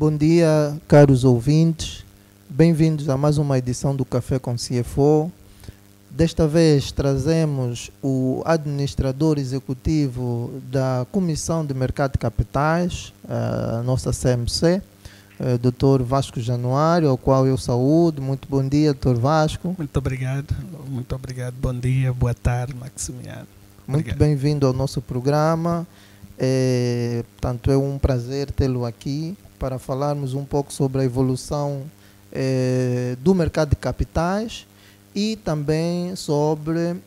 Bom dia, caros ouvintes. Bem-vindos a mais uma edição do Café com CFO. Desta vez trazemos o administrador executivo da Comissão de Mercado de Capitais, a nossa CMC, Dr. Vasco Januário, ao qual eu saúdo. Muito bom dia, Dr. Vasco. Muito obrigado. Bom dia, boa tarde, Maximiano. Muito bem-vindo ao nosso programa. Portanto, é um prazer tê-lo aqui para falarmos um pouco sobre a evolução do mercado de capitais e também sobre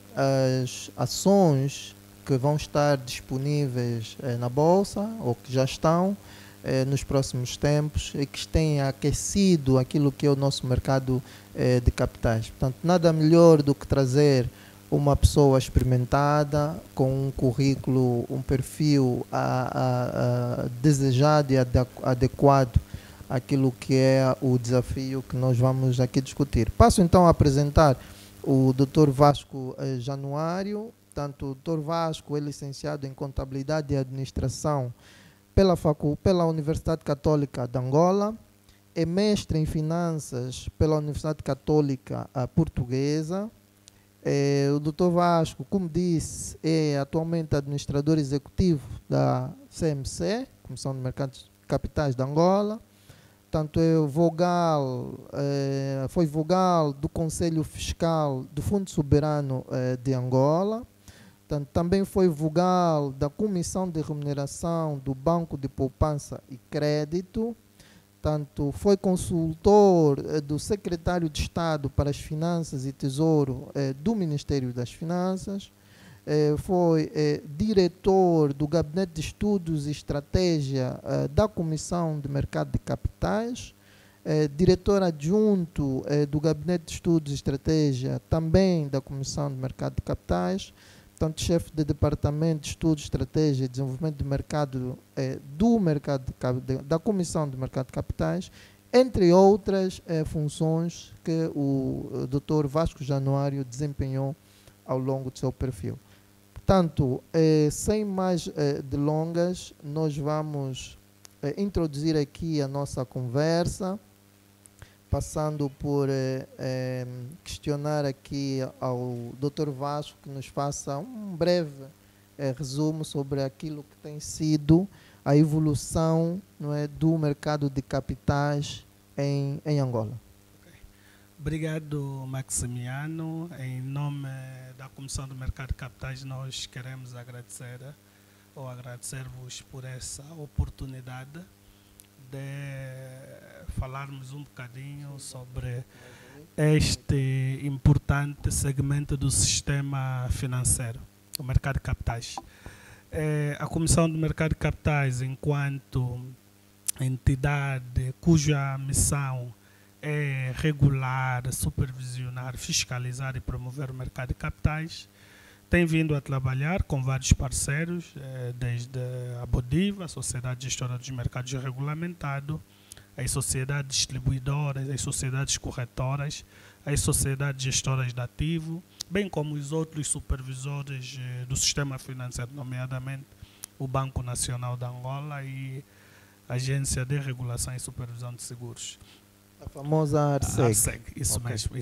as ações que vão estar disponíveis na Bolsa ou que já estão nos próximos tempos e que têm aquecido aquilo que é o nosso mercado de capitais. Portanto, nada melhor do que trazer uma pessoa experimentada, com um currículo, um perfil desejado e adequado àquilo que é o desafio que nós vamos aqui discutir. Passo então a apresentar o Dr. Vasco Januário. Portanto, o Dr. Vasco é licenciado em Contabilidade e Administração pela Universidade Católica de Angola, é mestre em Finanças pela Universidade Católica Portuguesa. O Dr. Vasco, como disse, é atualmente administrador executivo da CMC, Comissão de Mercados de Capitais de Angola. Portanto, foi vogal do Conselho Fiscal do Fundo Soberano de Angola. Portanto, também foi vogal da Comissão de Remuneração do Banco de Poupança e Crédito. Portanto, foi consultor do secretário de Estado para as Finanças e Tesouro do Ministério das Finanças, foi diretor do Gabinete de Estudos e Estratégia da Comissão de Mercado de Capitais, diretor adjunto do Gabinete de Estudos e Estratégia também da Comissão de Mercado de Capitais, portanto, chefe de Departamento de Estudos, Estratégia e Desenvolvimento de Mercado da Comissão de Mercado de Capitais, entre outras funções que o Dr. Vasco Januário desempenhou ao longo do seu perfil. Portanto, sem mais delongas, nós vamos introduzir aqui a nossa conversa, passando por questionar aqui ao Dr. Vasco que nos faça um breve resumo sobre aquilo que tem sido a evolução, não é, do mercado de capitais em Angola. Obrigado, Maximiano. Em nome da Comissão do Mercado de Capitais, nós queremos agradecer-vos por essa oportunidade de falarmos um bocadinho sobre este importante segmento do sistema financeiro, o mercado de capitais. A Comissão do Mercado de Capitais, enquanto entidade cuja missão é regular, supervisionar, fiscalizar e promover o mercado de capitais, tem vindo a trabalhar com vários parceiros, desde a Bodiva, a Sociedade Gestora dos Mercados Regulamentado, as sociedades distribuidoras, as sociedades corretoras, as sociedades gestoras de ativo, bem como os outros supervisores do sistema financeiro, nomeadamente o Banco Nacional de Angola e a Agência de Regulação e Supervisão de Seguros. A famosa ARSEG. Isso mesmo.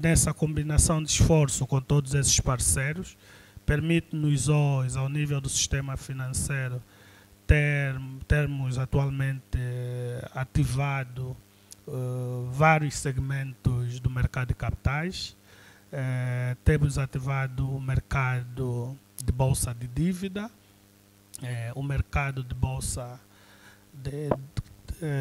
Nessa combinação de esforço com todos esses parceiros, permite-nos hoje, ao nível do sistema financeiro, termos atualmente ativado vários segmentos do mercado de capitais. Temos ativado o mercado de bolsa de dívida, o mercado de bolsa de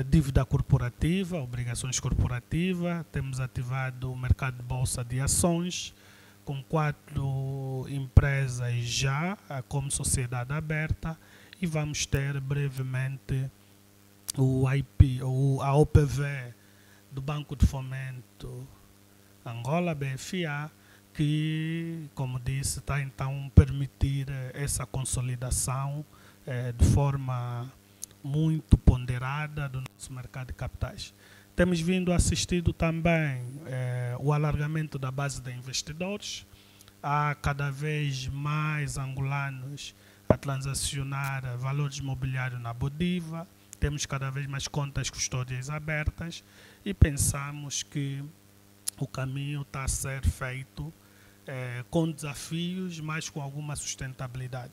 dívida corporativa, obrigações corporativas. Temos ativado o mercado de bolsa de ações, com 4 empresas já como sociedade aberta, e vamos ter brevemente a OPV do Banco de Fomento Angola, BFA, que, como disse, está então permitir essa consolidação de forma muito ponderada do nosso mercado de capitais. Temos vindo assistido também o alargamento da base de investidores. Há cada vez mais angolanos a transacionar valores imobiliários na Bodiva, temos cada vez mais contas custódias abertas e pensamos que o caminho está a ser feito com desafios, mas com alguma sustentabilidade.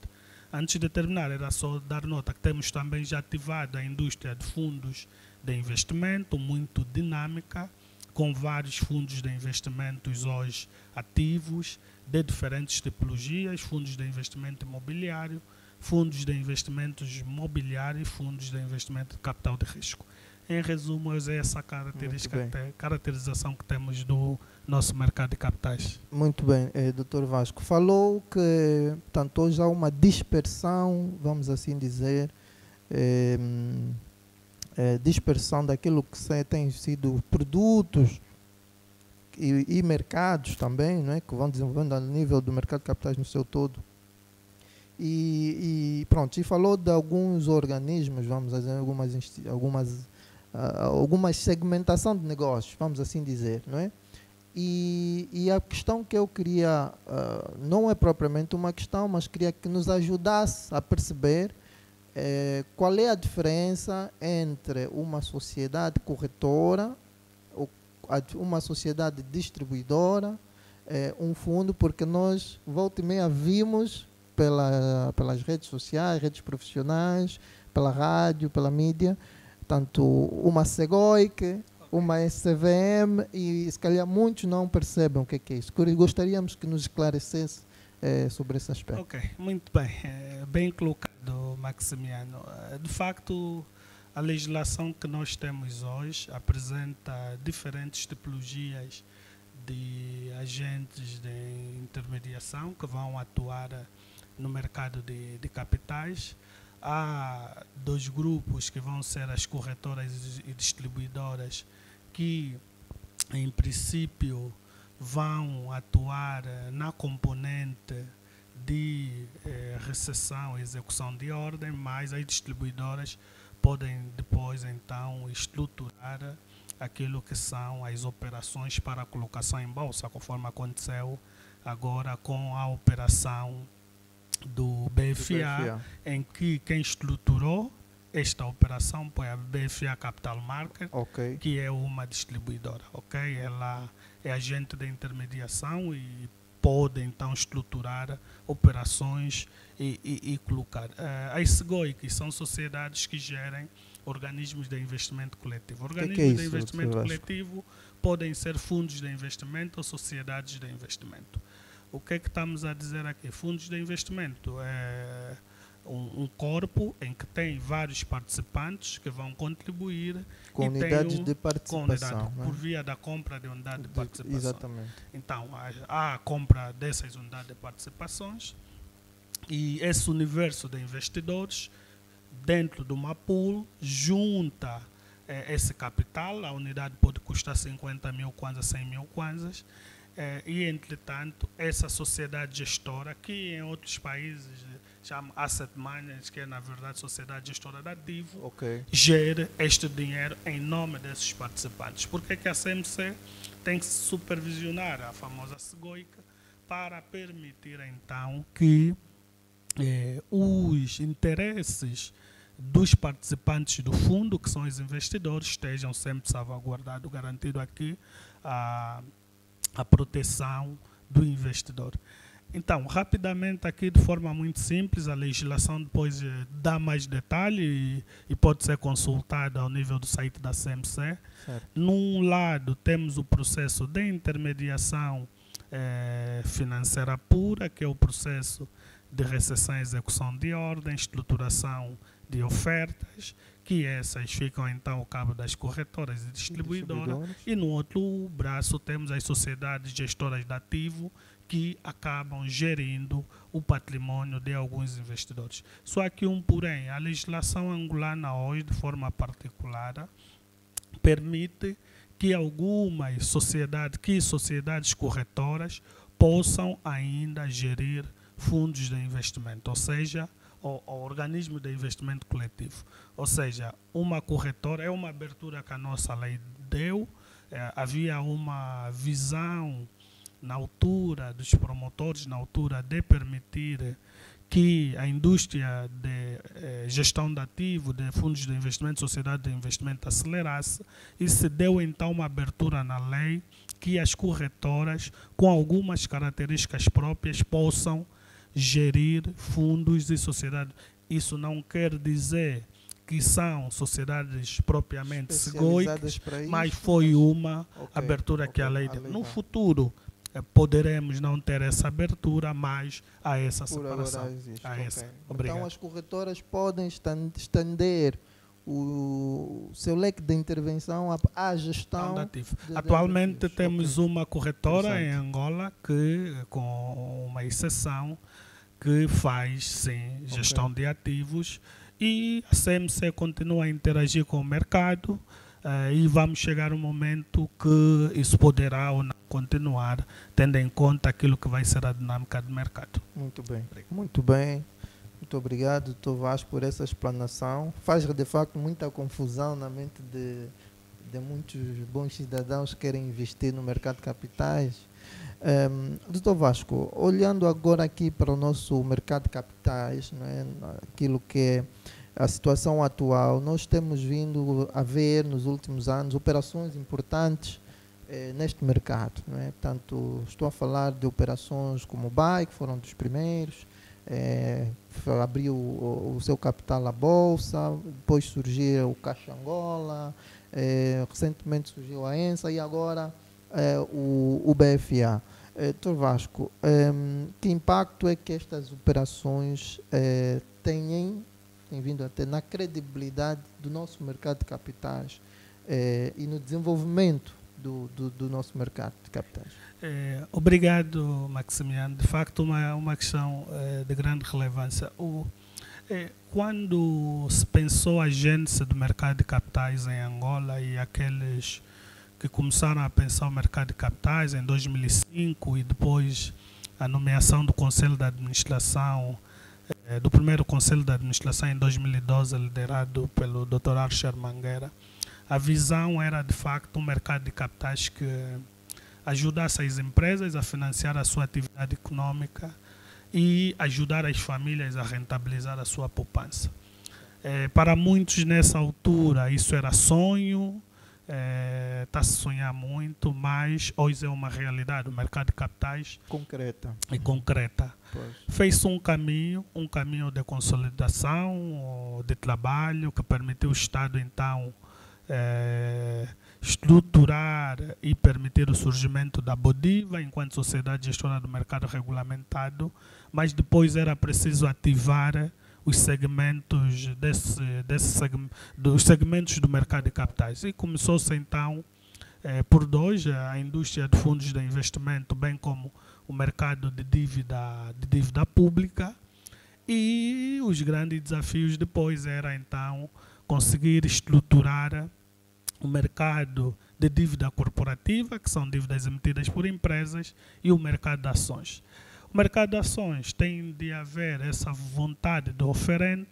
Antes de terminar, era só dar nota que temos também já ativado a indústria de fundos de investimento, muito dinâmica, com vários fundos de investimentos hoje ativos, de diferentes tipologias, fundos de investimento imobiliário, fundos de investimentos mobiliários e fundos de investimento de capital de risco. Em resumo, é essa caracterização que temos do nosso mercado de capitais. Muito bem, Dr. Vasco. Falou que, portanto, hoje há uma dispersão, vamos assim dizer, dispersão daquilo que tem sido produtos e mercados também, não é? Que vão desenvolvendo a nível do mercado de capitais no seu todo. E pronto, e falou de alguns organismos, vamos dizer, algumas segmentação de negócios, vamos assim dizer, não é? E a questão que eu queria, não é propriamente uma questão, mas queria que nos ajudasse a perceber qual é a diferença entre uma sociedade corretora, uma sociedade distribuidora, um fundo, porque nós, volta e meia, vimos pelas redes sociais, redes profissionais, pela rádio, pela mídia, tanto uma SEGOIC, uma SCVM, e se calhar muitos não percebem o que é isso. Gostaríamos que nos esclarecesse sobre esse aspecto. Ok, muito bem. Bem colocado, Maximiano. De facto, a legislação que nós temos hoje apresenta diferentes tipologias de agentes de intermediação que vão atuar no mercado de capitais. Há dois grupos que vão ser as corretoras e distribuidoras que, em princípio, vão atuar na componente de recepção e execução de ordem, mas as distribuidoras podem depois, então, estruturar aquilo que são as operações para a colocação em bolsa, conforme aconteceu agora com a operação do BFA, em que quem estruturou esta operação foi a BFA Capital Market, que é uma distribuidora. Ela é agente de intermediação e pode então estruturar operações e colocar. As SEGOIC são sociedades que gerem organismos de investimento coletivo. Organismos de investimento coletivo podem ser fundos de investimento ou sociedades de investimento. O que é que estamos a dizer aqui? Fundos de investimento é um corpo em que tem vários participantes que vão contribuir com unidades de participação, por via da compra de unidade de participação. Exatamente. Então, há a compra dessas unidades de participações e esse universo de investidores, dentro de uma pool, junta esse capital. A unidade pode custar 50 mil kwanzas, 100 mil kwanzas. E, entretanto, essa sociedade gestora, que em outros países chama Asset Managers, que é, na verdade, sociedade gestora de ativo, gera este dinheiro em nome desses participantes. Por que a CMC tem que supervisionar a famosa SEGOIC para permitir, então, que os interesses dos participantes do fundo, que são os investidores, estejam sempre salvaguardados, garantido aqui a proteção do investidor. Então, rapidamente aqui, de forma muito simples, a legislação depois dá mais detalhe e pode ser consultada ao nível do site da CMC. Certo. Num lado, temos o processo de intermediação financeira pura, que é o processo de recepção e execução de ordem, estruturação de ofertas, que essas ficam então ao cabo das corretoras e distribuidoras. E no outro braço temos as sociedades gestoras de ativo, que acabam gerindo o patrimônio de alguns investidores. Só que porém, a legislação angolana hoje, de forma particular, permite que algumas sociedades corretoras possam ainda gerir fundos de investimento, ou seja, o organismo de investimento coletivo. Ou seja, uma corretora, é uma abertura que a nossa lei deu, havia uma visão na altura dos promotores, na altura de permitir que a indústria de gestão de ativo, de fundos de investimento, sociedade de investimento acelerasse, e se deu então uma abertura na lei que as corretoras, com algumas características próprias, possam gerir fundos e sociedades. Isso não quer dizer que são sociedades propriamente SGOIC, mas foi uma abertura que a lei deu. No futuro, poderemos não ter essa abertura, mas há essa separação. Obrigado. Então as corretoras podem estender o seu leque de intervenção à gestão de ativo. Atualmente temos uma corretora em Angola que, com uma exceção, que faz sim gestão de ativos, e a CMC continua a interagir com o mercado, e vamos chegar um momento que isso poderá ou não continuar, tendo em conta aquilo que vai ser a dinâmica do mercado. Muito bem. Muito bem. Muito obrigado, Dr. Vasco, por essa explanação. Faz, de facto, muita confusão na mente de muitos bons cidadãos que querem investir no mercado de capitais. Dr. Vasco, olhando agora aqui para o nosso mercado de capitais, não é, aquilo que é a situação atual, nós temos vindo a ver nos últimos anos operações importantes neste mercado. Não é? Portanto, estou a falar de operações como o BAE, que foram dos primeiros, abriu o seu capital à Bolsa, depois surgiu o Caixa Angola, recentemente surgiu a ENSA e agora o BFA. Dr. Vasco, que impacto é que estas operações têm vindo a ter na credibilidade do nosso mercado de capitais e no desenvolvimento do nosso mercado de capitais? Obrigado, Maximiano. De facto, uma questão de grande relevância. Quando se pensou a gênese do mercado de capitais em Angola e aqueles que começaram a pensar o mercado de capitais em 2005 e depois a nomeação do Conselho de Administração, do primeiro Conselho de Administração em 2012, liderado pelo Dr. Archer Mangueira, a visão era de facto um mercado de capitais que ajudasse as empresas a financiar a sua atividade econômica e ajudar as famílias a rentabilizar a sua poupança. Para muitos nessa altura isso era sonho, está-se a sonhar muito, mas hoje é uma realidade. O mercado de capitais concreta. Fez-se um caminho de consolidação, de trabalho, que permitiu o Estado então estruturar e permitir o surgimento da Bodiva enquanto sociedade gestora do mercado regulamentado, mas depois era preciso ativar os segmentos dos segmentos do mercado de capitais. E começou-se então por dois, a indústria de fundos de investimento, bem como o mercado de dívida pública, e os grandes desafios depois era então conseguir estruturar o mercado de dívida corporativa, que são dívidas emitidas por empresas, e o mercado de ações. O mercado de ações tem de haver essa vontade do oferente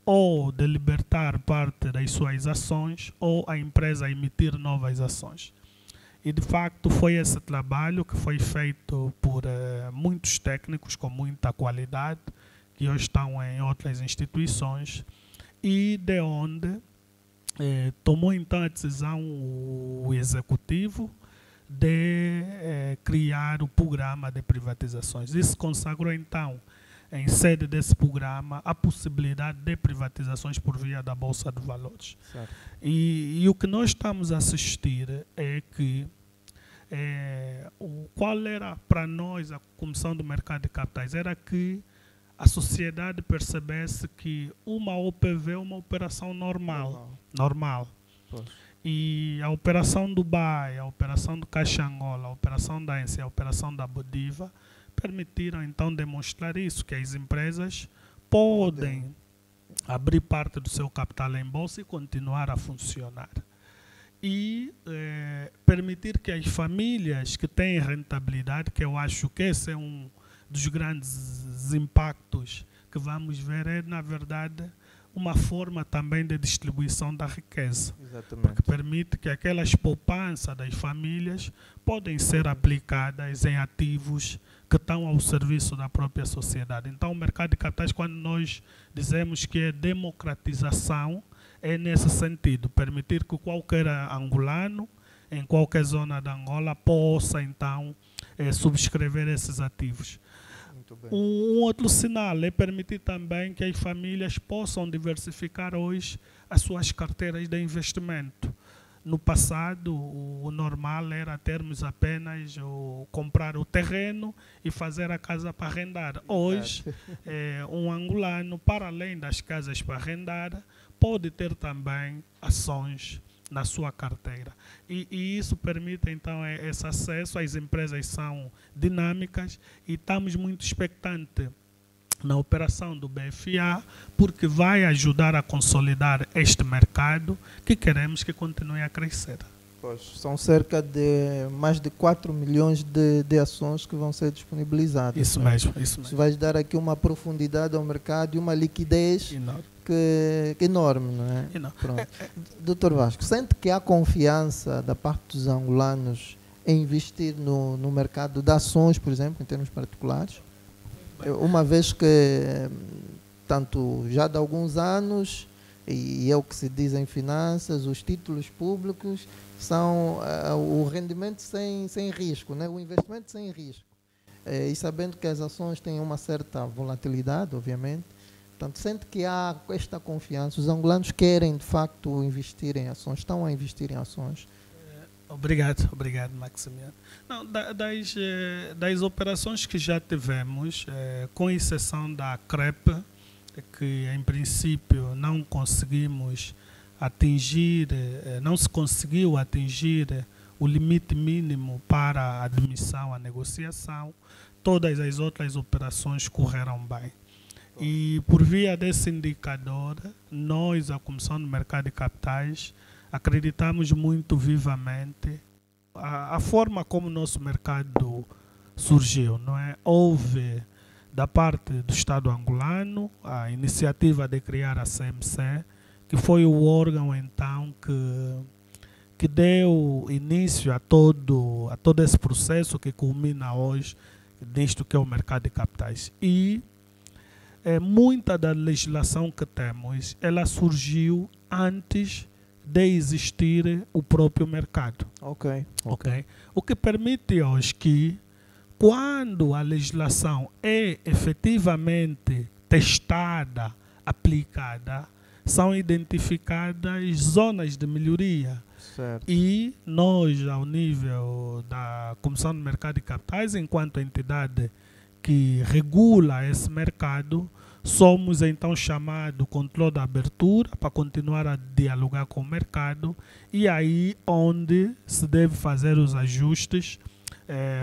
ou de libertar parte das suas ações ou a empresa emitir novas ações. E de facto foi esse trabalho que foi feito por muitos técnicos com muita qualidade, que hoje estão em outras instituições, e de onde tomou então a decisão o executivo de criar o programa de privatizações. Isso consagrou então, em sede desse programa, a possibilidade de privatizações por via da Bolsa de Valores. E o que nós estamos a assistir é que qual era para nós a Comissão do Mercado de Capitais? Era que a sociedade percebesse que uma OPV é uma operação normal. E a operação do BAE, a operação do Caixa Angola, a operação da ENSA, a operação da Bodiva permitiram então demonstrar isso, que as empresas podem abrir parte do seu capital em bolsa e continuar a funcionar. E permitir que as famílias que têm rentabilidade, que eu acho que esse é um dos grandes impactos que vamos ver, é na verdade uma forma também de distribuição da riqueza. Exatamente. Porque permite que aquelas poupanças das famílias podem ser aplicadas em ativos que estão ao serviço da própria sociedade. Então, o mercado de capitais, quando nós dizemos que é democratização, é nesse sentido, permitir que qualquer angolano, em qualquer zona da Angola, possa, então, subscrever esses ativos. Muito bem. Um outro sinal é permitir também que as famílias possam diversificar hoje as suas carteiras de investimento. No passado, o normal era termos apenas comprar o terreno e fazer a casa para arrendar. Hoje, um angolano, para além das casas para arrendar, pode ter também ações na sua carteira. E isso permite, então, esse acesso. As empresas são dinâmicas e estamos muito expectantes na operação do BFA, porque vai ajudar a consolidar este mercado que queremos que continue a crescer. Pois, são cerca de mais de 4 milhões de ações que vão ser disponibilizadas. Isso mesmo, isso Isso mesmo. vai dar aqui uma profundidade ao mercado e uma liquidez que enorme, não é? Pronto. Doutor Vasco, sente que há confiança da parte dos angolanos em investir no mercado de ações, por exemplo, em termos particulares? Uma vez que, tanto já de alguns anos, e é o que se diz em finanças, os títulos públicos são o rendimento sem risco, né? O investimento sem risco. E sabendo que as ações têm uma certa volatilidade, obviamente, portanto, sente que há esta confiança, os angolanos querem de facto investir em ações, estão a investir em ações. Obrigado, Maximiano. Não, das operações que já tivemos, com exceção da CREP, que em princípio não conseguimos atingir, não se conseguiu atingir o limite mínimo para a admissão à negociação, todas as outras operações correram bem. E por via desse indicador, nós, a Comissão do Mercado de Capitais, acreditamos muito vivamente a forma como o nosso mercado surgiu, não é? Houve da parte do Estado angolano a iniciativa de criar a CMC, que foi o órgão então que deu início a todo esse processo que culmina hoje nisto que é o mercado de capitais. E muita da legislação que temos, ela surgiu antes de existir o próprio mercado. Ok. O que permite hoje que, quando a legislação é efetivamente testada, aplicada, são identificadas zonas de melhoria. Certo. E nós, ao nível da Comissão do Mercado de Capitais, enquanto entidade que regula esse mercado, somos então chamados controle da abertura para continuar a dialogar com o mercado, e aí onde se deve fazer os ajustes,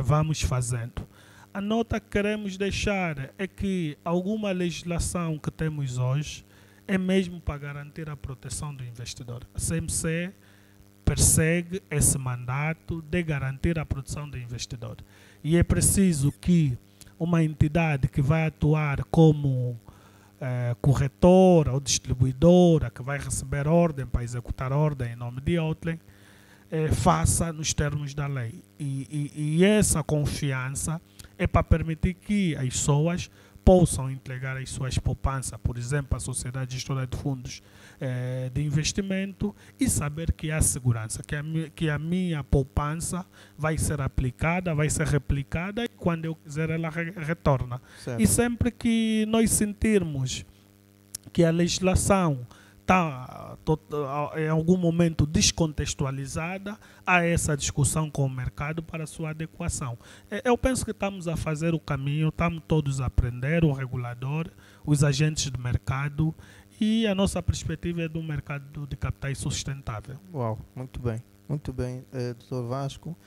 vamos fazendo. A nota que queremos deixar é que alguma legislação que temos hoje é mesmo para garantir a proteção do investidor. A CMC persegue esse mandato de garantir a proteção do investidor. E é preciso que uma entidade que vai atuar como corretora ou distribuidora, que vai receber ordem para executar ordem em nome de outrem, faça nos termos da lei. E essa confiança é para permitir que as pessoas possam entregar as suas poupanças, por exemplo, à Sociedade Gestora de Fundos de Investimento, e saber que há segurança, que a minha poupança vai ser aplicada, vai ser replicada, e quando eu quiser ela retorna. Certo. E sempre que nós sentirmos que a legislação está em algum momento descontextualizada, há essa discussão com o mercado para a sua adequação. Eu penso que estamos a fazer o caminho, estamos todos a aprender, o regulador, os agentes do mercado, e a nossa perspectiva é de um mercado de capitais sustentável. Uau, muito bem, Dr. Vasco.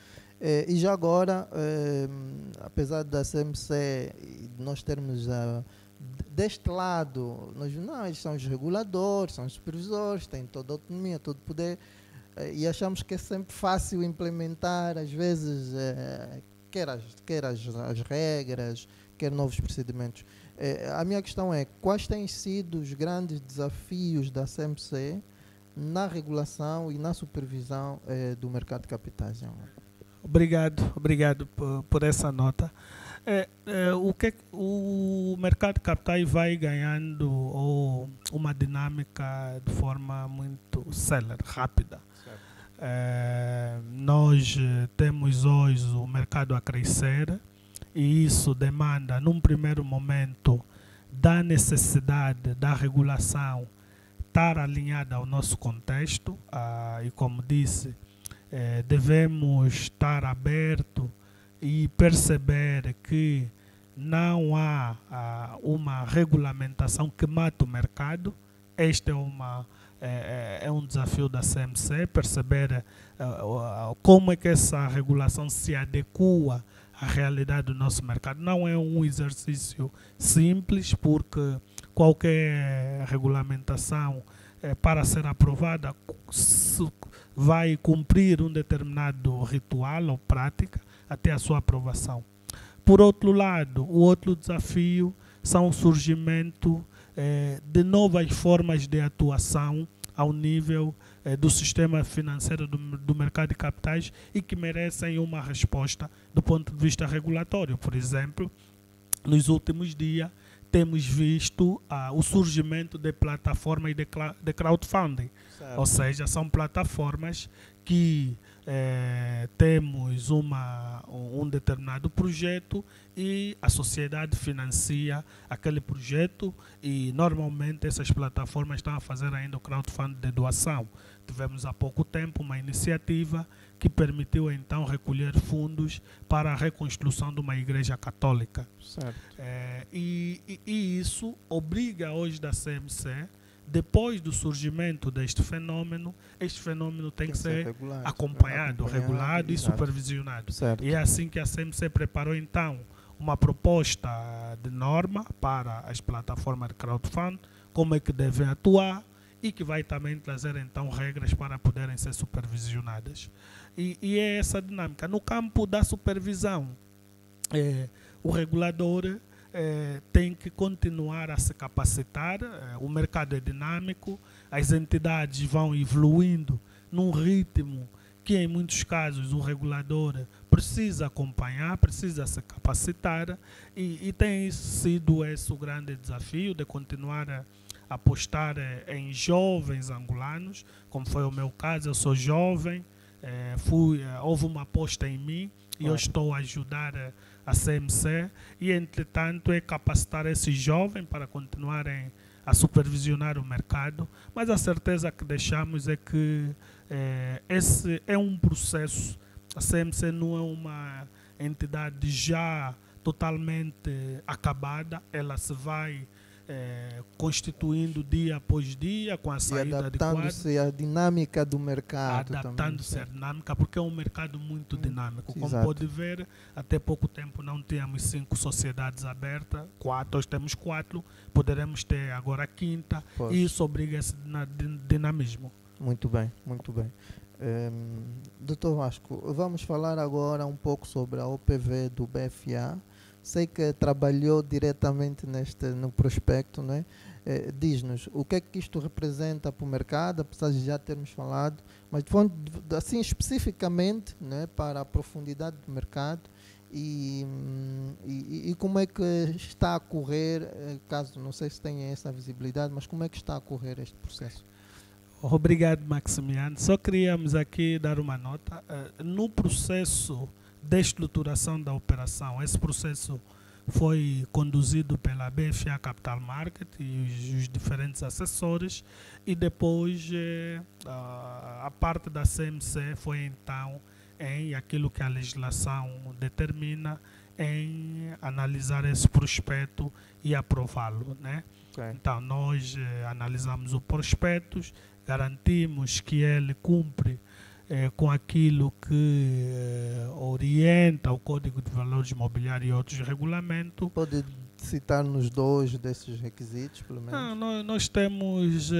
E já agora, apesar da CMC nós termos deste lado, nós são os reguladores, são os supervisores, têm toda a autonomia, todo o poder, e achamos que é sempre fácil implementar, às vezes, quer as regras, quer novos procedimentos. A minha questão é, quais têm sido os grandes desafios da CMC na regulação e na supervisão do mercado de capitais? Obrigado por essa nota. O mercado de capitais vai ganhando uma dinâmica de forma muito célere, rápida. Nós temos hoje o mercado a crescer e isso demanda, num primeiro momento, da necessidade da regulação estar alinhada ao nosso contexto e, como disse, devemos estar abertos e perceber que não há uma regulamentação que mate o mercado. Este é um desafio da CMC, perceber como é que essa regulação se adequa à realidade do nosso mercado. Não é um exercício simples, porque qualquer regulamentação para ser aprovada vai cumprir um determinado ritual ou prática até a sua aprovação. Por outro lado, o outro desafio são o surgimento de novas formas de atuação ao nível do sistema financeiro do mercado de capitais e que merecem uma resposta do ponto de vista regulatório. Por exemplo, nos últimos dias temos visto o surgimento de plataformas de crowdfunding, ou seja, são plataformas que temos um determinado projeto e a sociedade financia aquele projeto e normalmente essas plataformas estão a fazer ainda o crowdfunding de doação. Tivemos há pouco tempo uma iniciativa que permitiu então recolher fundos para a reconstrução de uma igreja católica. Certo. E isso obriga hoje da CMC, depois do surgimento deste fenômeno, este fenômeno tem que ser regulado, acompanhado, regulado e exato, supervisionado. Certo. E é assim que a CMC preparou então uma proposta de norma para as plataformas de crowdfunding, como é que devem atuar e que vai também trazer então regras para poderem ser supervisionadas. E é essa dinâmica. No campo da supervisão, o regulador tem que continuar a se capacitar, o mercado é dinâmico, as entidades vão evoluindo num ritmo que em muitos casos o regulador precisa acompanhar, precisa se capacitar e tem sido esse o grande desafio de continuar a apostar em jovens angolanos, como foi o meu caso. Eu sou jovem, houve uma aposta em mim e eu estou a ajudar a CMC e, entretanto, capacitar esses jovens para continuarem a supervisionar o mercado, mas a certeza que deixamos é que esse é um processo. A CMC não é uma entidade já totalmente acabada, ela se vai constituindo dia após dia com a saída de quadro. Adaptando-se à dinâmica do mercado. Adaptando-se à dinâmica, porque é um mercado muito dinâmico. Como Exato. pode ver, até pouco tempo não tínhamos 5 sociedades abertas, 4, hoje temos 4, poderemos ter agora a 5ª, e isso obriga esse dinamismo. Muito bem, muito bem. Doutor Vasco, vamos falar agora um pouco sobre a OPV do BFA. Sei que trabalhou diretamente no prospecto, né? Diz-nos o que é que isto representa para o mercado, apesar de já termos falado, mas assim especificamente, né, para a profundidade do mercado e como é que está a correr, caso não sei se tenha essa visibilidade, mas como é que está a correr este processo? Obrigado, Maximiano. Só queríamos aqui dar uma nota. No processo de estruturação da operação, esse processo foi conduzido pela BFA Capital Market e os diferentes assessores, e depois a parte da CMC foi então em aquilo que a legislação determina, em analisar esse prospecto e aprová-lo, né? Okay. Então nós analisamos o prospecto, garantimos que ele cumpre com aquilo que orienta o Código de Valores Imobiliários e outros regulamentos. Pode citar-nos 2 desses requisitos, pelo menos? Não, nós temos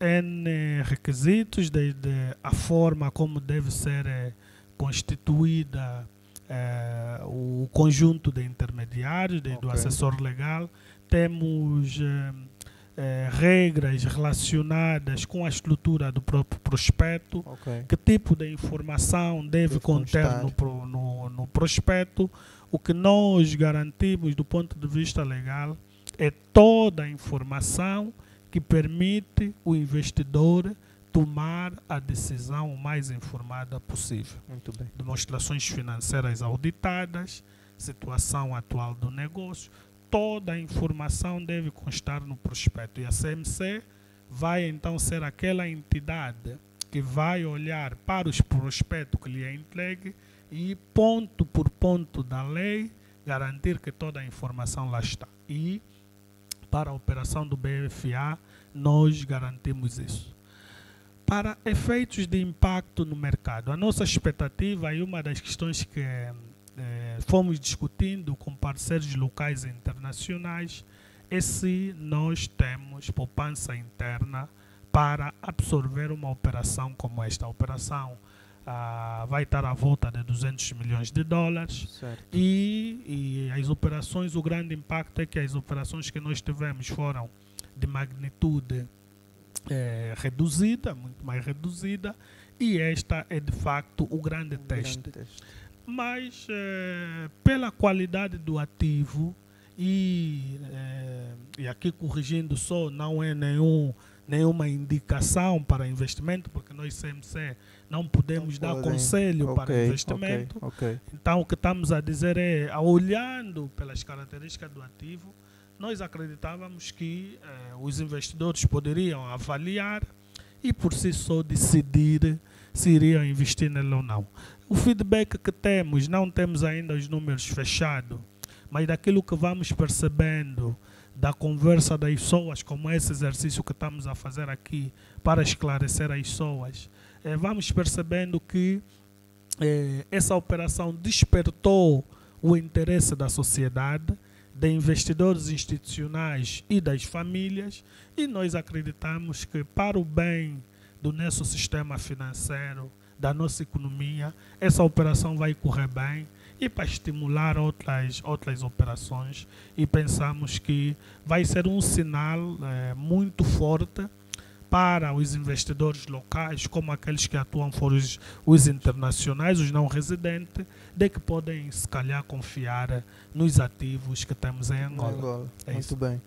N requisitos, desde a forma como deve ser constituída o conjunto de intermediários, desde o assessor legal. Temos regras relacionadas com a estrutura do próprio prospecto, que tipo de informação deve conter no prospecto. O que nós garantimos do ponto de vista legal é toda a informação que permite o investidor tomar a decisão mais informada possível. Muito bem. Demonstrações financeiras auditadas, situação atual do negócio, toda a informação deve constar no prospecto. E a CMC vai então ser aquela entidade que vai olhar para os prospectos que lhe é entregue e, ponto por ponto da lei, garantir que toda a informação lá está. E, para a operação do BFA, nós garantimos isso. Para efeitos de impacto no mercado, a nossa expectativa, e uma das questões que fomos discutindo com parceiros locais e internacionais, é se nós temos poupança interna para absorver uma operação como esta. A operação vai estar à volta de 200 milhões de dólares. E as operações, o grande impacto é que as operações que nós tivemos foram de magnitude reduzida, muito mais reduzida, e esta é de facto o grande teste. Mas pela qualidade do ativo e aqui corrigindo só, não é nenhuma indicação para investimento, porque nós CMC não podemos dar conselho para investimento. Então o que estamos a dizer é, olhando pelas características do ativo, nós acreditávamos que os investidores poderiam avaliar e por si só decidir se iriam investir nele ou não. O feedback que temos, não temos ainda os números fechados, mas daquilo que vamos percebendo da conversa das pessoas, como esse exercício que estamos a fazer aqui para esclarecer as pessoas, vamos percebendo que essa operação despertou o interesse da sociedade, de investidores institucionais e das famílias, e nós acreditamos que para o bem do nosso sistema financeiro, da nossa economia, essa operação vai correr bem, e para estimular outras operações, e pensamos que vai ser um sinal muito forte para os investidores locais, como aqueles que atuam fora, os internacionais, os não residentes, de que podem, se calhar, confiar nos ativos que temos em Angola. Muito bem.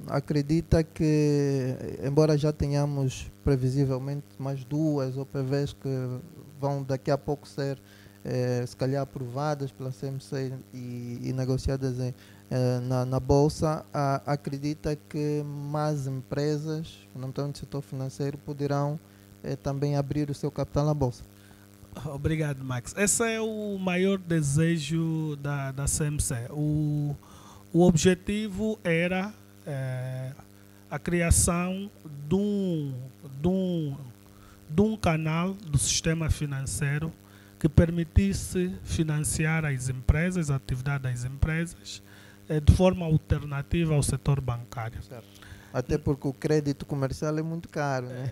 Acredita que, embora já tenhamos previsivelmente mais 2 OPVs que vão daqui a pouco ser, se calhar, aprovadas pela CMC e negociadas na Bolsa, acredita que mais empresas, fundamentalmente do setor financeiro, poderão também abrir o seu capital na Bolsa? Obrigado, Max. Esse é o maior desejo da CMC. O objetivo era a criação de um canal do sistema financeiro que permitisse financiar as empresas, a atividade das empresas, de forma alternativa ao setor bancário. Até porque o crédito comercial é muito caro, né?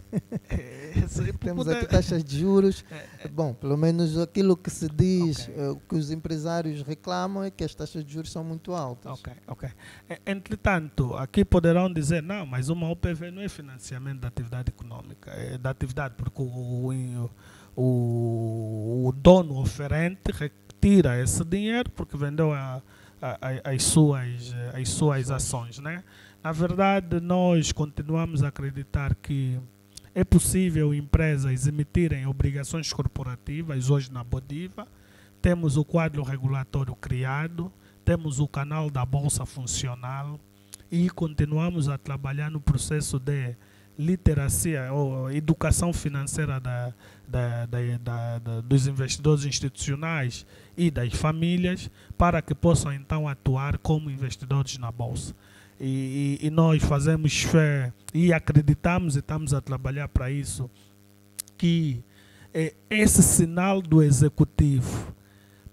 Temos aqui taxas de juros. Bom, pelo menos aquilo que se diz, que os empresários reclamam é que as taxas de juros são muito altas. Entretanto, aqui poderão dizer, não, mas uma OPV não é financiamento da atividade econômica, é da atividade, porque o dono oferente retira esse dinheiro porque vendeu as suas ações, né? Na verdade, nós continuamos a acreditar que é possível empresas emitirem obrigações corporativas, hoje na Bodiva. Temos o quadro regulatório criado, temos o canal da Bolsa funcional e continuamos a trabalhar no processo de literacia ou educação financeira dos investidores institucionais e das famílias para que possam então atuar como investidores na Bolsa. E nós fazemos fé e acreditamos e estamos a trabalhar para isso, que esse sinal do Executivo,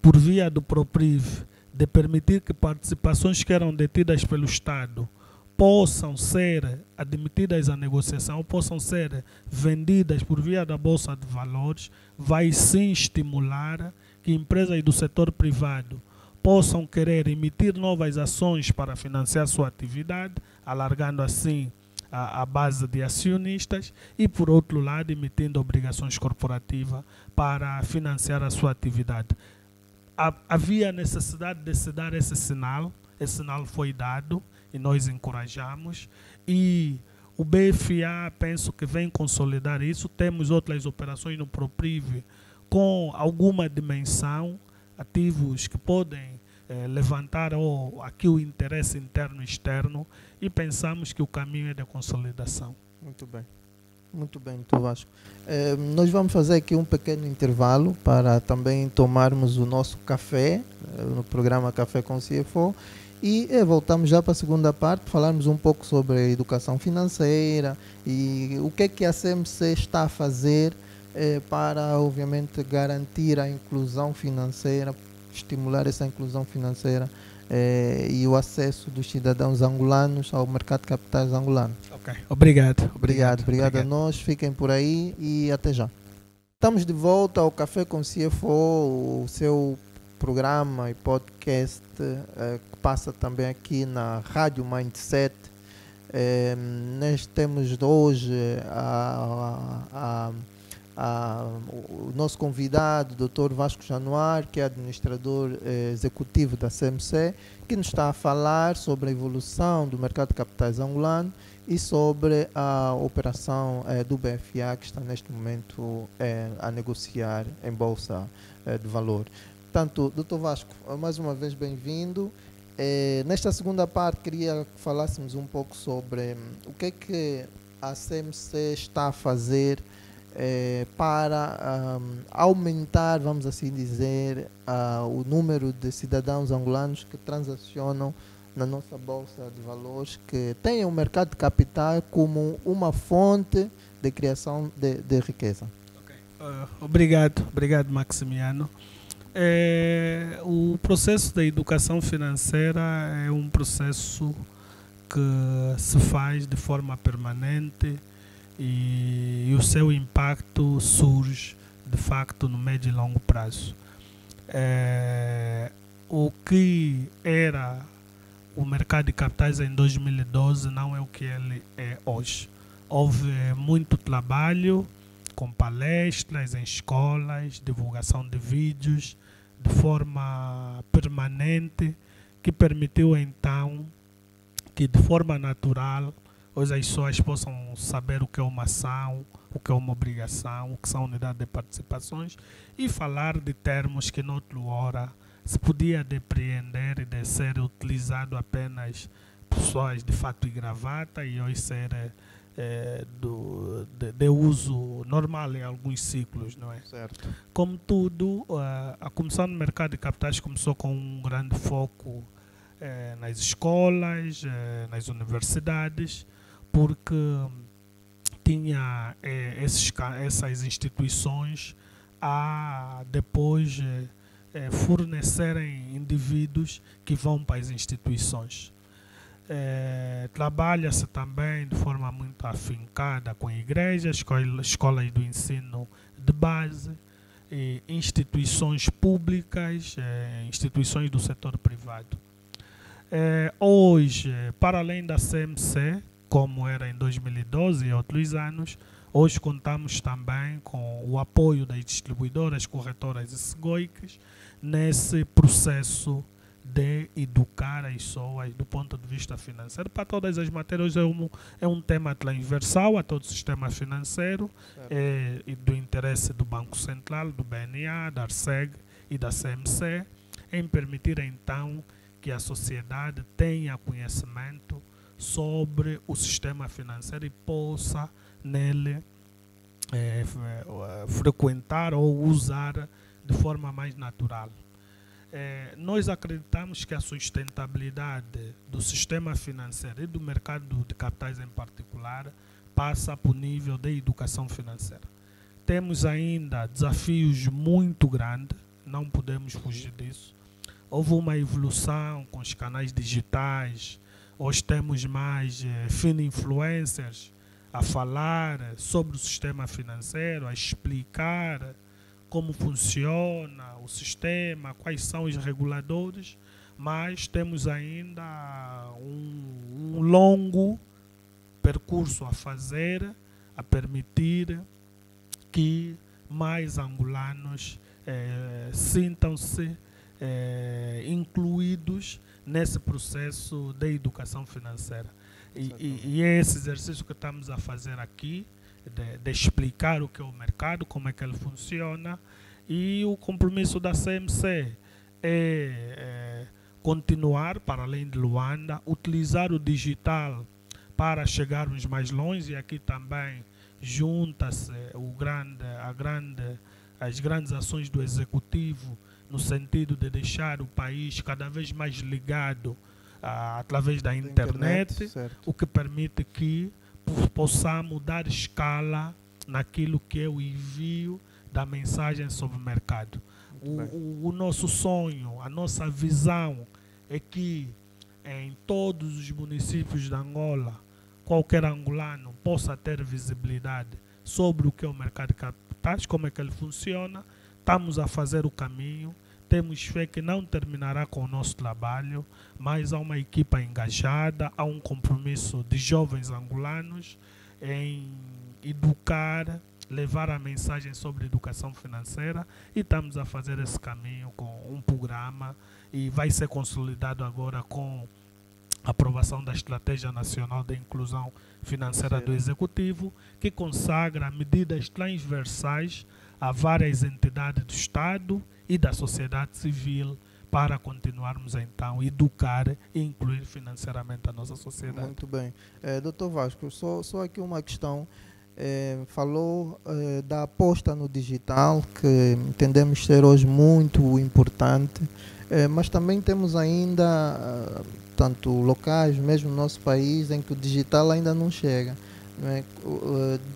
por via do PROPRIV, de permitir que participações que eram detidas pelo Estado possam ser admitidas à negociação, ou possam ser vendidas por via da Bolsa de Valores, vai sim estimular que empresas do setor privado possam querer emitir novas ações para financiar sua atividade, alargando assim a base de acionistas, e por outro lado emitindo obrigações corporativas para financiar a sua atividade. Havia necessidade de se dar esse sinal foi dado e nós encorajamos, e o BFA penso que vem consolidar isso. Temos outras operações no ProPrive com alguma dimensão, ativos que podem levantar aqui o interesse interno e externo, e pensamos que o caminho é de consolidação. Muito bem, doutor Vasco. Nós vamos fazer aqui um pequeno intervalo para também tomarmos o nosso café, no programa Café com CFO, e voltamos já para a segunda parte, falarmos um pouco sobre a educação financeira e o que a CMC está a fazer para, obviamente, garantir a inclusão financeira, estimular essa inclusão financeira e o acesso dos cidadãos angolanos ao mercado de capitais angolano. Ok, obrigado a nós, fiquem por aí e até já. Estamos de volta ao Café com CFO, o seu programa e podcast que passa também aqui na Rádio Mindset. Nós temos hoje o nosso convidado, Dr. Vasco Januar, que é administrador executivo da CMC, que nos está a falar sobre a evolução do mercado de capitais angolano e sobre a operação do BFA, que está neste momento a negociar em Bolsa de Valor. Portanto, Dr. Vasco, mais uma vez bem-vindo. Nesta segunda parte, queria que falássemos um pouco sobre o que é que a CMC está a fazer para aumentar, vamos assim dizer, o número de cidadãos angolanos que transacionam na nossa Bolsa de Valores, que têm o mercado de capital como uma fonte de criação de riqueza. Okay. Obrigado, Maximiano. O processo da educação financeira é um processo que se faz de forma permanente e o seu impacto surge de facto no médio e longo prazo. O que era o mercado de capitais em 2012 não é o que ele é hoje. Houve muito trabalho com palestras em escolas, divulgação de vídeos de forma permanente, que permitiu então que de forma natural hoje as pessoas possam saber o que é uma ação, o que é uma obrigação, o que são unidades de participações, e falar de termos que noutra hora se podia depreender e de ser utilizado apenas pessoas de fato e gravata, e hoje ser de uso normal em alguns ciclos, não é? Certo. Como tudo, a Comissão do Mercado de Capitais começou com um grande foco nas escolas, nas universidades, porque tinha essas instituições a depois fornecerem indivíduos que vão para as instituições. Trabalha-se também de forma muito afincada com igrejas, escolas do ensino de base, instituições públicas, instituições do setor privado. Hoje, para além da CMC, como era em 2012 e outros anos, hoje contamos também com o apoio das distribuidoras, corretoras e SEGOICs nesse processo de educar as pessoas do ponto de vista financeiro. Para todas as matérias é um tema transversal a todo o sistema financeiro, e do interesse do Banco Central, do BNA, da ARCEG e da CMC, em permitir então que a sociedade tenha conhecimento sobre o sistema financeiro e possa nele frequentar ou usar de forma mais natural. Nós acreditamos que a sustentabilidade do sistema financeiro e do mercado de capitais em particular passa para o nível da educação financeira. Temos ainda desafios muito grandes, não podemos fugir disso. Houve uma evolução com os canais digitais, hoje temos mais influencers a falar sobre o sistema financeiro, a explicar como funciona, o sistema, quais são os reguladores, mas temos ainda um longo percurso a fazer, a permitir que mais angolanos sintam-se incluídos nesse processo de educação financeira. E é esse exercício que estamos a fazer aqui, de explicar o que é o mercado, como é que ele funciona, e o compromisso da CMC é continuar, para além de Luanda, utilizar o digital para chegarmos mais longe, e aqui também junta-se as grandes ações do Executivo, no sentido de deixar o país cada vez mais ligado através da internet, o que permite que possamos dar escala naquilo que é o envio da mensagem sobre o mercado. O nosso sonho, a nossa visão é que em todos os municípios de Angola, qualquer angolano possa ter visibilidade sobre o que é o mercado de capitais, como é que ele funciona. Estamos a fazer o caminho, temos fé que não terminará com o nosso trabalho, mas há uma equipa engajada, há um compromisso de jovens angolanos em educar, levar a mensagem sobre educação financeira, e estamos a fazer esse caminho com um programa, e vai ser consolidado agora com a aprovação da Estratégia Nacional de Inclusão Financeira do Executivo, que consagra medidas transversais a várias entidades do Estado e da sociedade civil para continuarmos então a educar e incluir financeiramente a nossa sociedade. Muito bem. Dr. Vasco, só aqui uma questão. Falou da aposta no digital, que entendemos ser hoje muito importante, mas também temos ainda tanto locais, mesmo no nosso país, em que o digital ainda não chega.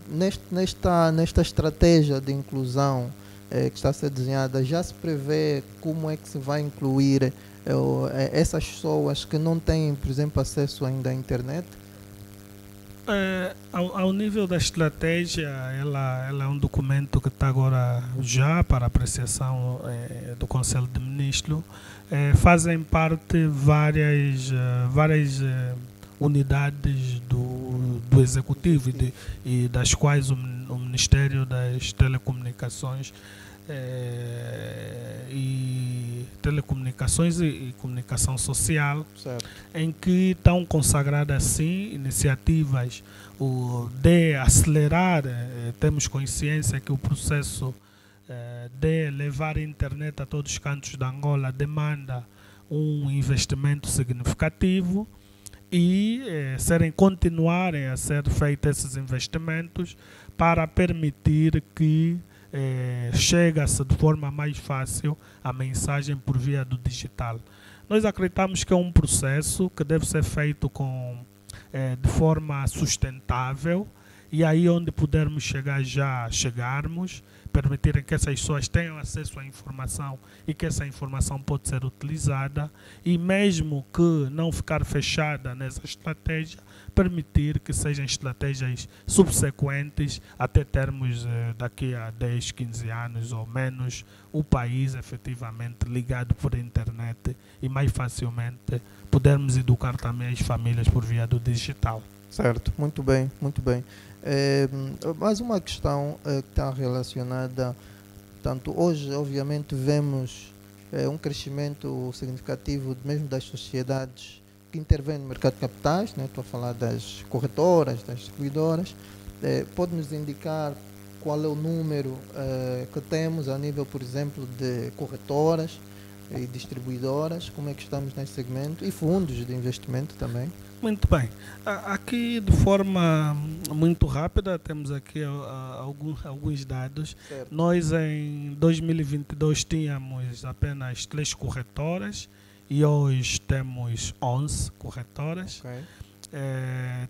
Nesta estratégia de inclusão que está a ser desenhada, já se prevê como é que se vai incluir essas pessoas que não têm, por exemplo, acesso ainda à internet? Ao nível da estratégia, ela é um documento que está agora já para apreciação do Conselho de Ministros. Fazem parte várias unidades do Executivo e das quais o Ministério das Telecomunicações e Comunicação Social, certo, em que estão consagradas sim iniciativas de acelerar. Temos consciência que o processo de levar a internet a todos os cantos da Angola demanda um investimento significativo, e continuarem a ser feitos esses investimentos para permitir que chega-se de forma mais fácil a mensagem por via do digital. Nós acreditamos que é um processo que deve ser feito de forma sustentável, e aí onde pudermos chegar, já chegarmos, permitirem que essas pessoas tenham acesso à informação e que essa informação pode ser utilizada, e mesmo que não ficar fechada nessa estratégia, permitir que sejam estratégias subsequentes até termos daqui a 10, 15 anos ou menos o país efetivamente ligado por internet, e mais facilmente podermos educar também as famílias por via do digital. Certo, muito bem, muito bem. Mais uma questão que está relacionada, tanto hoje obviamente vemos um crescimento significativo mesmo das sociedades que intervêm no mercado de capitais, né? Estou a falar das corretoras, das distribuidoras. Pode nos indicar qual é o número que temos a nível, por exemplo, de corretoras e distribuidoras, como é que estamos nesse segmento, e fundos de investimento também? Muito bem. Aqui, de forma muito rápida, temos aqui alguns dados. Certo. Nós, em 2022, tínhamos apenas 3 corretoras e hoje temos 11 corretoras. Okay.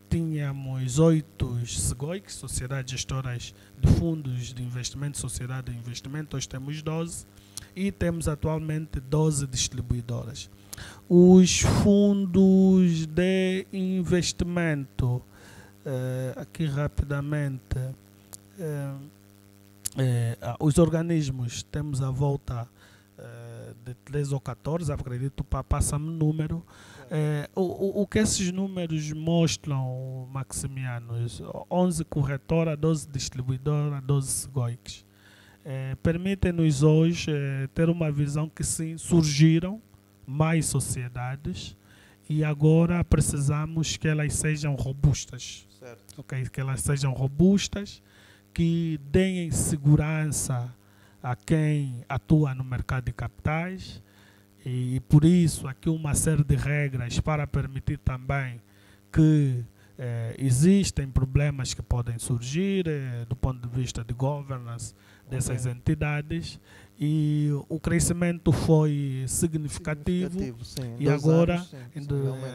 Tínhamos 8 SGOIC, Sociedades Gestoras de Fundos de Investimento, Sociedade de Investimento, hoje temos 12, e temos atualmente 12 distribuidoras. Os fundos de investimento, aqui rapidamente, os organismos, temos à volta de 13 ou 14, acredito, passa-me número. O que esses números mostram, Maximiano, 11 corretoras, 12 distribuidoras, 12 SGOICs. Permitem-nos hoje ter uma visão que sim, surgiram mais sociedades e agora precisamos que elas sejam robustas. Certo. Okay? Que elas sejam robustas, que deem segurança a quem atua no mercado de capitais e por isso aqui uma série de regras para permitir também que existem problemas que podem surgir do ponto de vista de governance dessas entidades e o crescimento foi significativo sim, e agora, anos, sim,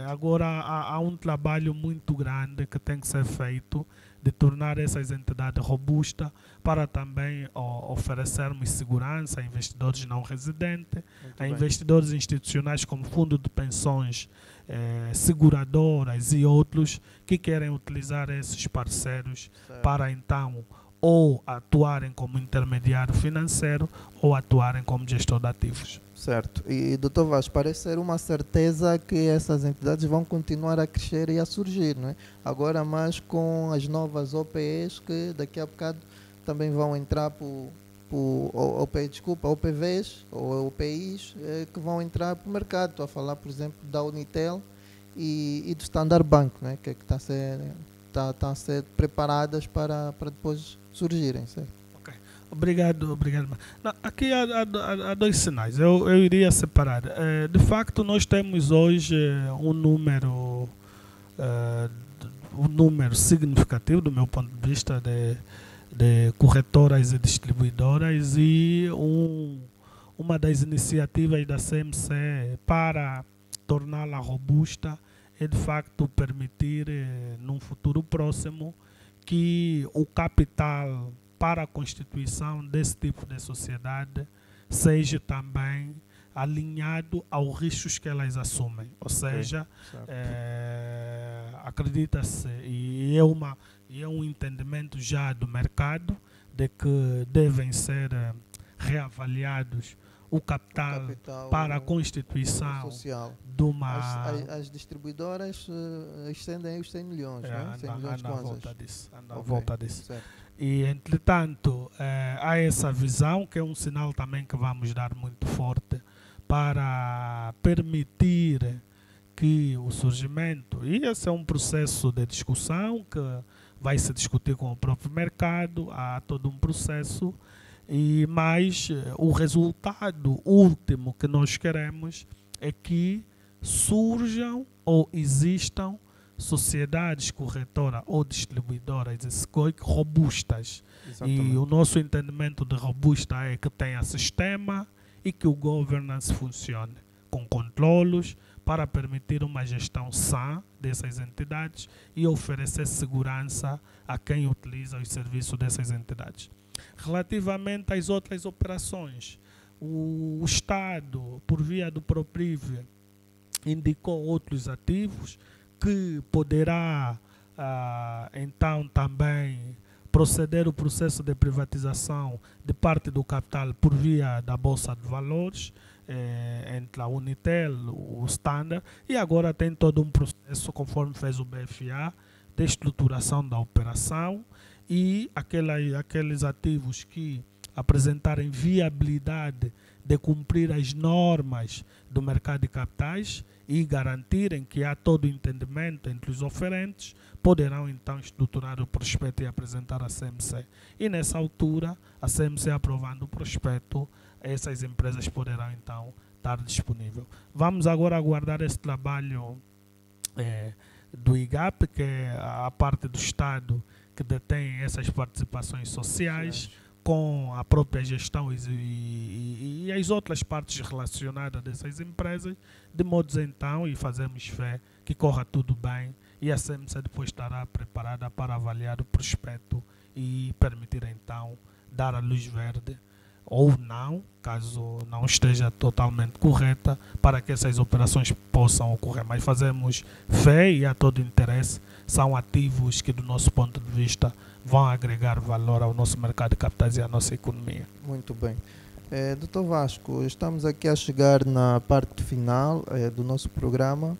agora há um trabalho muito grande que tem que ser feito de tornar essas entidades robustas para também oferecermos segurança a investidores não residentes, a investidores institucionais como fundo de pensões, seguradoras e outros que querem utilizar esses parceiros para então ou atuarem como intermediário financeiro ou atuarem como gestor de ativos. Certo. E, Dr. Vaz, parece ser uma certeza que essas entidades vão continuar a crescer e a surgir, não é? Agora mais com as novas OPEs que daqui a bocado também vão entrar OPVs ou OPIs que vão entrar para o mercado. Estou a falar, por exemplo, da Unitel e do Standard Bank, não é? Que está a ser preparadas para depois surgirem, certo? Obrigado. Não, aqui há dois sinais. Eu iria separar. De facto, nós temos hoje um número significativo, do meu ponto de vista, de corretoras e distribuidoras e uma das iniciativas da CMC para torná-la robusta é, de facto, permitir, num futuro próximo, que o capital para a constituição desse tipo de sociedade seja também alinhado aos riscos que elas assumem. Ou seja, acredita-se, e é um entendimento já do mercado, de que devem ser reavaliados o capital para a constituição social de uma... As distribuidoras estendem os 100 milhões, né? 100 milhões anda à volta disso. Certo. E, entretanto, há essa visão, que é um sinal também que vamos dar muito forte para permitir que o surgimento, e esse é um processo de discussão que vai se discutir com o próprio mercado, há todo um processo, mas o resultado último que nós queremos é que surjam ou existam sociedades corretoras ou distribuidoras robustas. Exatamente. E o nosso entendimento de robusta é que tenha sistema e que o governance funcione com controlos para permitir uma gestão sã dessas entidades e oferecer segurança a quem utiliza os serviços dessas entidades. Relativamente às outras operações, o Estado, por via do PROPRIV, indicou outros ativos que poderá, então, também proceder o processo de privatização de parte do capital por via da Bolsa de Valores, entre a Unitel, o Standard, e agora tem todo um processo, conforme fez o BFA, de estruturação da operação e aqueles ativos que apresentarem viabilidade de cumprir as normas do mercado de capitais e garantirem que há todo o entendimento entre os oferentes, poderão então estruturar o prospecto e apresentar à CMC. E nessa altura, a CMC aprovando o prospecto, essas empresas poderão então estar disponíveis. Vamos agora aguardar esse trabalho do IGAP, que é a parte do Estado que detém essas participações sociais, com a própria gestão e as outras partes relacionadas dessas empresas, de modo então, e fazemos fé que corra tudo bem e a CMC depois estará preparada para avaliar o prospecto e permitir então dar a luz verde ou não, caso não esteja totalmente correta, para que essas operações possam ocorrer. Mas fazemos fé e há todo interesse, são ativos que do nosso ponto de vista vão agregar valor ao nosso mercado de capitais e à nossa economia. Muito bem. Dr. Vasco, estamos aqui a chegar na parte final do nosso programa.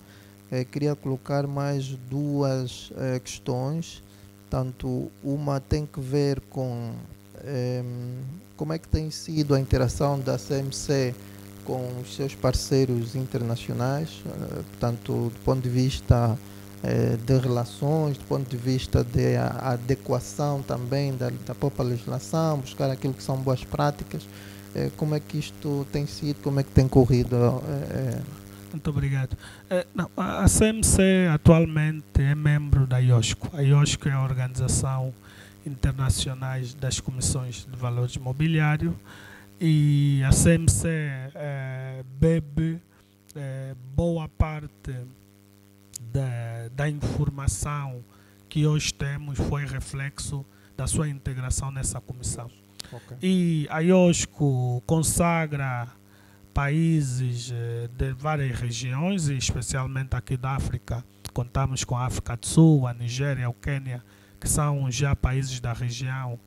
Queria colocar mais duas questões. Tanto uma tem que ver com como é que tem sido a interação da CMC com os seus parceiros internacionais, portanto, do ponto de vista de relações, do ponto de vista de adequação também da própria legislação, buscar aquilo que são boas práticas. Como é que isto tem sido, como é que tem corrido? Muito obrigado. A CMC atualmente é membro da IOSCO. A IOSCO é a Organização Internacional das Comissões de Valores Imobiliários e a CMC bebe boa parte da informação que hoje temos foi reflexo da sua integração nessa comissão. Okay. E a IOSCO consagra países de várias regiões, e especialmente aqui da África. Contamos com a África do Sul, a Nigéria, o Quênia, que são já países da região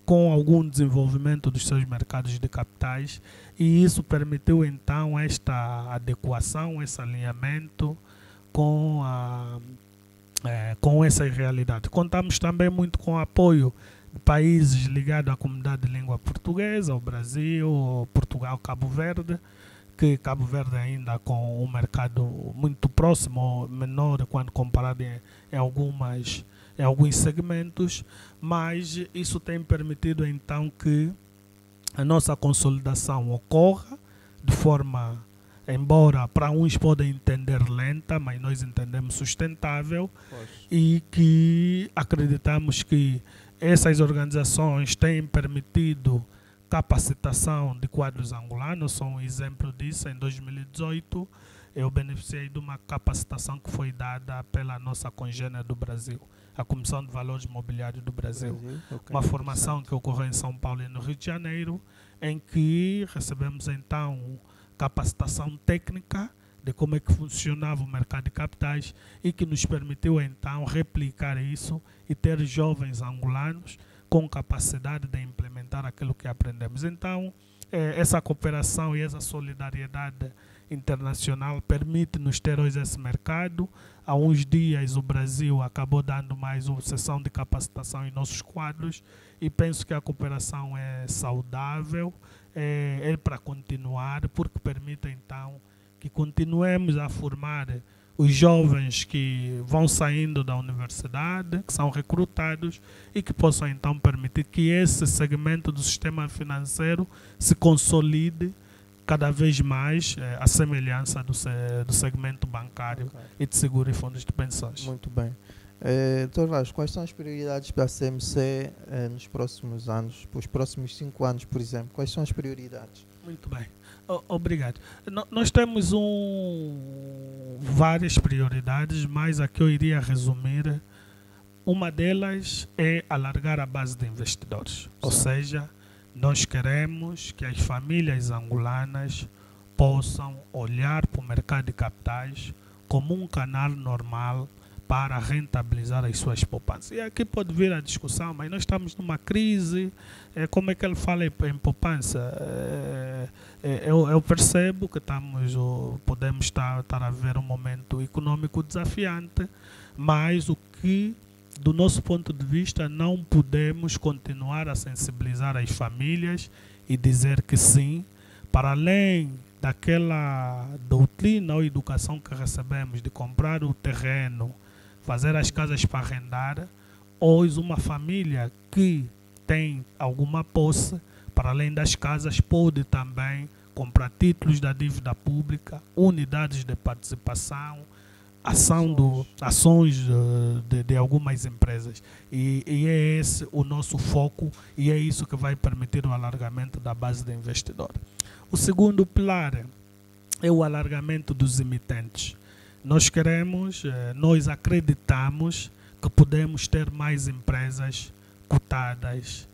com algum desenvolvimento dos seus mercados de capitais, e isso permitiu então esta adequação, esse alinhamento com essa realidade. Contamos também muito com o apoio de países ligados à comunidade de língua portuguesa, o Brasil, Portugal, Cabo Verde, que Cabo Verde ainda com um mercado muito próximo, menor quando comparado em alguns segmentos, mas isso tem permitido então que a nossa consolidação ocorra de forma, embora para uns podem entender lenta, mas nós entendemos sustentável. Pois. E que acreditamos que essas organizações têm permitido capacitação de quadros angolanos. Sou um exemplo disso. Em 2018, eu beneficiei de uma capacitação que foi dada pela nossa congênere do Brasil, a Comissão de Valores Imobiliários do Brasil. Okay. Uma formação que ocorreu em São Paulo e no Rio de Janeiro, em que recebemos então capacitação técnica de como é que funcionava o mercado de capitais e que nos permitiu então replicar isso e ter jovens angolanos com capacidade de implementar aquilo que aprendemos. Então, essa cooperação e essa solidariedade internacional permite-nos ter hoje esse mercado. Há uns dias o Brasil acabou dando mais uma sessão de capacitação em nossos quadros e penso que a cooperação é saudável, é para continuar, porque permite então que continuemos a formar os jovens que vão saindo da universidade, que são recrutados e que possam então permitir que esse segmento do sistema financeiro se consolide cada vez mais à semelhança do segmento bancário e de seguro e fundos de pensões. Muito bem. Dr. Vasco, quais são as prioridades para a CMC nos próximos anos, para os próximos 5 anos, por exemplo? Quais são as prioridades? Muito bem. Obrigado. Nós temos várias prioridades, mas aqui eu iria resumir. Uma delas é alargar a base de investidores. Ou seja, nós queremos que as famílias angolanas possam olhar para o mercado de capitais como um canal normal para rentabilizar as suas poupanças. E aqui pode vir a discussão, mas nós estamos numa crise, como é que ele fala em poupança? Eu percebo que podemos estar a ver um momento econômico desafiante, mas o que, do nosso ponto de vista, não podemos continuar a sensibilizar as famílias e dizer que sim, para além daquela doutrina ou educação que recebemos de comprar o terreno, fazer as casas para arrendar, hoje uma família que tem alguma posse, para além das casas, pode também comprar títulos da dívida pública, unidades de participação, ações de algumas empresas. E é esse o nosso foco e é isso que vai permitir o alargamento da base de investidor. O segundo pilar é o alargamento dos emitentes. Nós acreditamos que podemos ter mais empresas cotadas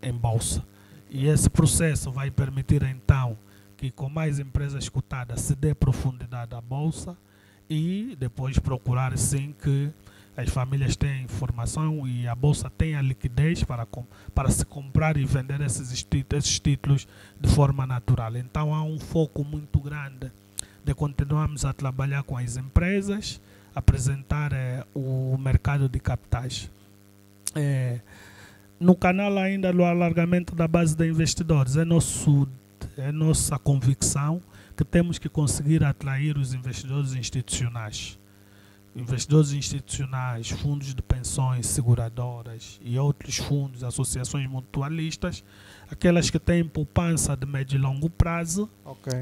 em bolsa. E esse processo vai permitir então que com mais empresas cotadas se dê profundidade à bolsa e depois procurar sim que as famílias têm informação e a Bolsa tem a liquidez para se comprar e vender esses títulos de forma natural. Então há um foco muito grande de continuarmos a trabalhar com as empresas, apresentar o mercado de capitais. No canal ainda do alargamento da base de investidores, é nossa convicção que temos que conseguir atrair os investidores institucionais. Investidores institucionais, fundos de pensões, seguradoras e outros fundos, associações mutualistas, aquelas que têm poupança de médio e longo prazo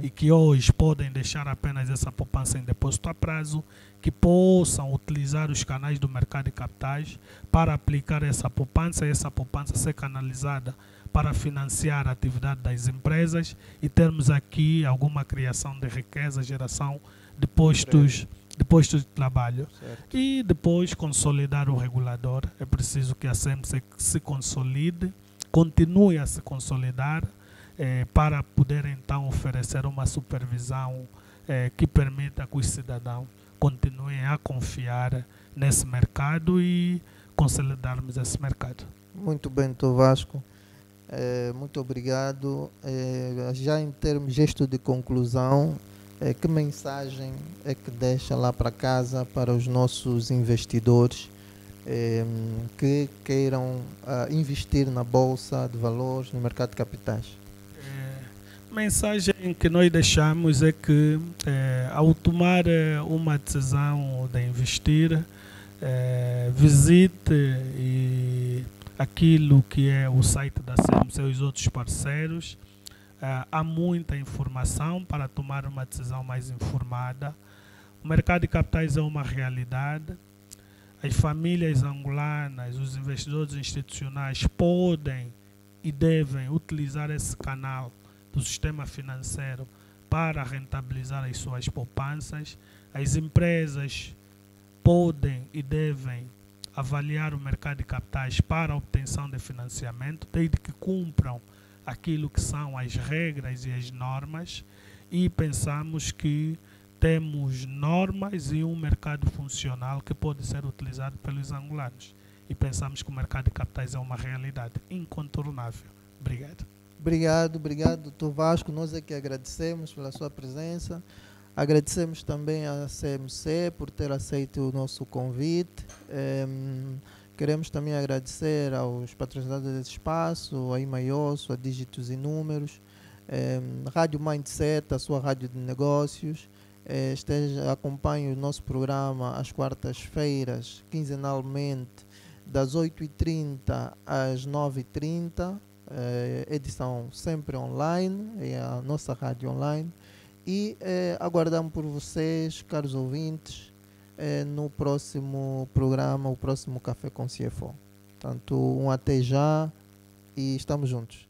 e que hoje podem deixar apenas essa poupança em depósito a prazo, que possam utilizar os canais do mercado de capitais para aplicar essa poupança e essa poupança ser canalizada para financiar a atividade das empresas e termos aqui alguma criação de riqueza, geração de postos de trabalho. Certo. E depois consolidar o regulador. É preciso que a SEM se consolide, continue a se consolidar para poder então oferecer uma supervisão que permita que os cidadãos continuem a confiar nesse mercado e consolidarmos esse mercado. Muito bem, Dr. Vasco. Muito obrigado. Já em termos gesto de conclusão, que mensagem é que deixa lá para casa para os nossos investidores que queiram investir na Bolsa de Valores, no mercado de capitais? A mensagem que nós deixamos é que ao tomar uma decisão de investir, visite aquilo que é o site da CMC e os outros parceiros. Há muita informação para tomar uma decisão mais informada. O mercado de capitais é uma realidade. As famílias angolanas, os investidores institucionais podem e devem utilizar esse canal do sistema financeiro para rentabilizar as suas poupanças. As empresas podem e devem avaliar o mercado de capitais para a obtenção de financiamento, desde que cumpram aquilo que são as regras e as normas, e pensamos que temos normas e um mercado funcional que pode ser utilizado pelos angolanos. E pensamos que o mercado de capitais é uma realidade incontornável. Obrigado. Obrigado, Dr. Vasco. Nós é que agradecemos pela sua presença. Agradecemos também à CMC por ter aceito o nosso convite. Queremos também agradecer aos patrocinadores desse espaço, a Imaioso, a Dígitos e Números, Rádio Mindset, a sua rádio de negócios. Acompanhe o nosso programa às quartas-feiras, quinzenalmente, das 8h30 às 9h30, edição sempre online, é a nossa rádio online. E aguardamos por vocês, caros ouvintes, no próximo programa, o próximo Café com CFO. Portanto, até já e estamos juntos.